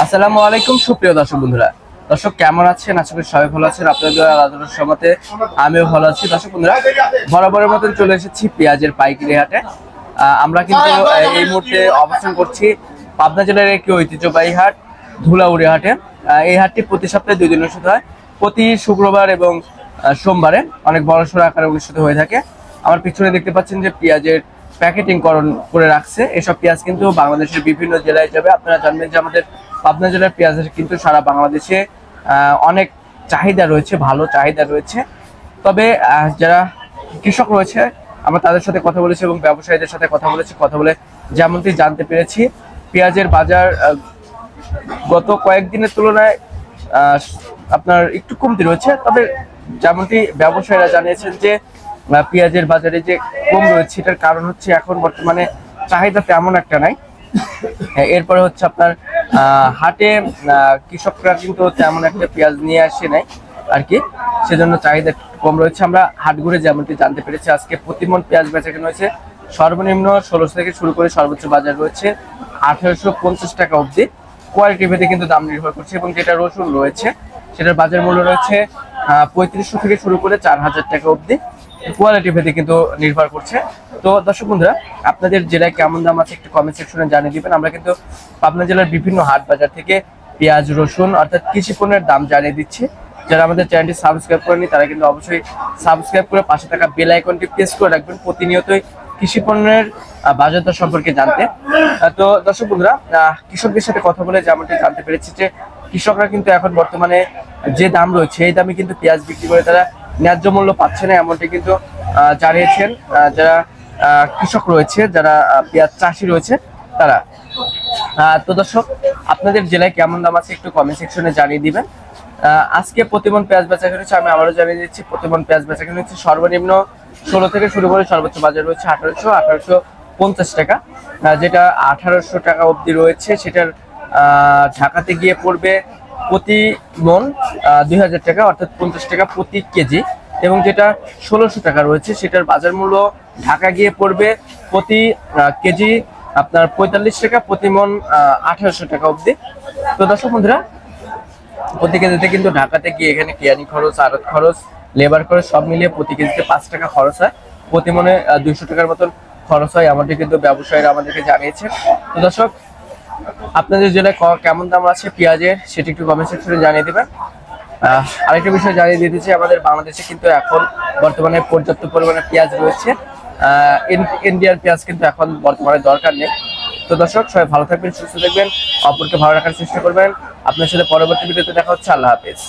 আসসালামু আলাইকুম সুপ্রিয় দর্শক বন্ধুরা। দর্শক কেমন আছেন? আশা করি সবাই ভালো আছেন। আপনাদের আলোচনার সময়তে আমিও ভালো আছি। দর্শক বন্ধুরা, বরাবরের মতন চলে এসেছি পেঁয়াজের পাইকারি হাটে। আমরা কিন্তু এই মুহূর্তে অবস্থান করছি পাবনা জেলার একটি ঐতিহ্যবাহী হাট ধুলাউড়ি হাটে। এই হাটটি প্রতি সপ্তাহে 2 দিন অনুষ্ঠিত হয়, প্রতি শুক্রবার এবং সোমবারে অনেক বড়সড় আকারে অনুষ্ঠিত হয়ে থাকে। আমার পিছনে দেখতে পাচ্ছেন যে পেঁয়াজের প্যাকেটিং করে রাখছে। এসব পেঁয়াজ কিন্তু বাংলাদেশের বিভিন্ন জেলায় যাবে। আপনারা জানবেন যে আমাদের পাবনা জেলার পেঁয়াজের কিন্তু সারা বাংলাদেশে অনেক চাহিদা রয়েছে, ভালো চাহিদা রয়েছে। তবে যারা কৃষক রয়েছে আমরা তাদের সাথে কথা বলেছি এবং ব্যবসায়ীদের সাথে কথা বলে যেমনটি জানতে পেরেছি, পেঁয়াজের বাজার গত কয়েকদিনের তুলনায় আপনার একটু কমতি রয়েছে। তবে যেমনটি ব্যবসায়ীরা জানিয়েছেন যে পেঁয়াজের বাজারে যে কম রয়েছে এটার কারণ হচ্ছে এখন বর্তমানে চাহিদা তেমন একটা নাই। এরপরে হচ্ছে আপনার হাটে কৃষকরা কিন্তু তেমন একটা পেঁয়াজ নিয়ে আসে নাই আর কি, সেজন্য চাহিদা কম রয়েছে। আমরা হাট ঘুরে যেমনটি জানতে পেরেছি আজকে প্রতিমন পেঁয়াজ বেচাকেনা হয়েছে সর্বনিম্ন 1600 থেকে শুরু করে সর্বোচ্চ বাজার রয়েছে 1850 টাকা অবধি। কোয়ালিটি ভেদে কিন্তু দাম নির্ভর করছে এবং যেটা রসুন রয়েছে সেটার বাজার মূল্য রয়েছে 3500 থেকে শুরু করে 4000 টাকা অবধি। কোয়ালিটি ভেদে কিন্তু নির্ভর করছে। তো দর্শক বন্ধুরা, আপনাদের জেলায় কেমন দাম আছে একটু কমেন্ট সেকশনে জানিয়ে দিবেন। আমরা কিন্তু পাবনা জেলার বিভিন্ন হাট বাজার থেকে পেঁয়াজ রসুন অর্থাৎ কৃষি পণ্যের দাম জানিয়ে দিচ্ছি। যারা আমাদের চ্যানেলটি সাবস্ক্রাইব করেনি তারা কিন্তু অবশ্যই সাবস্ক্রাইব করে পাশে থাকা বেল আইকনটি প্রেস করে রাখবেন প্রতিনিয়তই কৃষি পণ্যের বাজার দর সম্পর্কে জানতে। তো দর্শক বন্ধুরা, কৃষকদের সাথে কথা বলে যেমনটি জানতে পেরেছি যে কৃষকরা কিন্তু এখন বর্তমানে যে দাম রয়েছে এই দামে কিন্তু পেঁয়াজ বিক্রি করে তারা ন্যায্য মূল্য পাচ্ছে না, এমনটি কিন্তু জানিয়েছেন যারা কৃষক রয়েছে, যারা পেঁয়াজ চাষি রয়েছে তারা। তো দর্শক, আপনাদের জেলায় কেমন দাম আছে একটু কমেন্ট সেকশনে জানিয়ে দিবেন। আজকে প্রতিমন পেঁয়াজ বেচাকেনা হচ্ছে, আমি আবারও জানিয়ে দিচ্ছি, প্রতিমন পেঁয়াজ বেচাকেনা হচ্ছে সর্বনিম্ন 16 থেকে শুরু করে সর্বোচ্চ বাজার রয়েছে 1850 টাকা। যেটা 1800 টাকা অবধি রয়েছে সেটার ঢাকাতে গিয়ে পড়বে প্রতি মন 2000 টাকা অর্থাৎ 50 টাকা প্রতি কেজি। এবং যেটা 1600 টাকা রয়েছে সেটার বাজার মূল্য ঢাকা গিয়ে পড়বে প্রতি কেজি আপনার 45 টাকা, প্রতি মন 1800 টাকা অবধি। তো দর্শক বন্ধুরা, প্রতি কেজিতে কিন্তু ঢাকাতে গিয়ে এখানে কেয়ানি খরচ, আড়ত খরচ, লেবার খরচ সব মিলিয়ে প্রতি কেজিতে 5 টাকা খরচ হয়, প্রতি মনে 200 টাকার মতন খরচ হয়, আমাদের কিন্তু ব্যবসায়ীরা আমাদেরকে জানিয়েছে। তো দর্শক, আপনাদের জেলায় কেমন দাম আছে পেঁয়াজের সেটি একটু কমেন্ট সেকশনে জানিয়ে দেবেন। আরেকটা বিষয় জানিয়ে দিতে চাই, আমাদের বাংলাদেশে কিন্তু এখন বর্তমানে পর্যাপ্ত পরিমাণে পেঁয়াজ রয়েছে। ইন্ডিয়ান পেঁয়াজ কিন্তু এখন বর্তমানে দরকার নেই। তো দর্শক, সবাই ভালো থাকবেন, সুস্থ থাকবেন, অপরকে ভালো রাখার চেষ্টা করবেন। আপনার সাথে পরবর্তী ভিডিওতে দেখা হচ্ছে। আল্লাহ হাফেজ।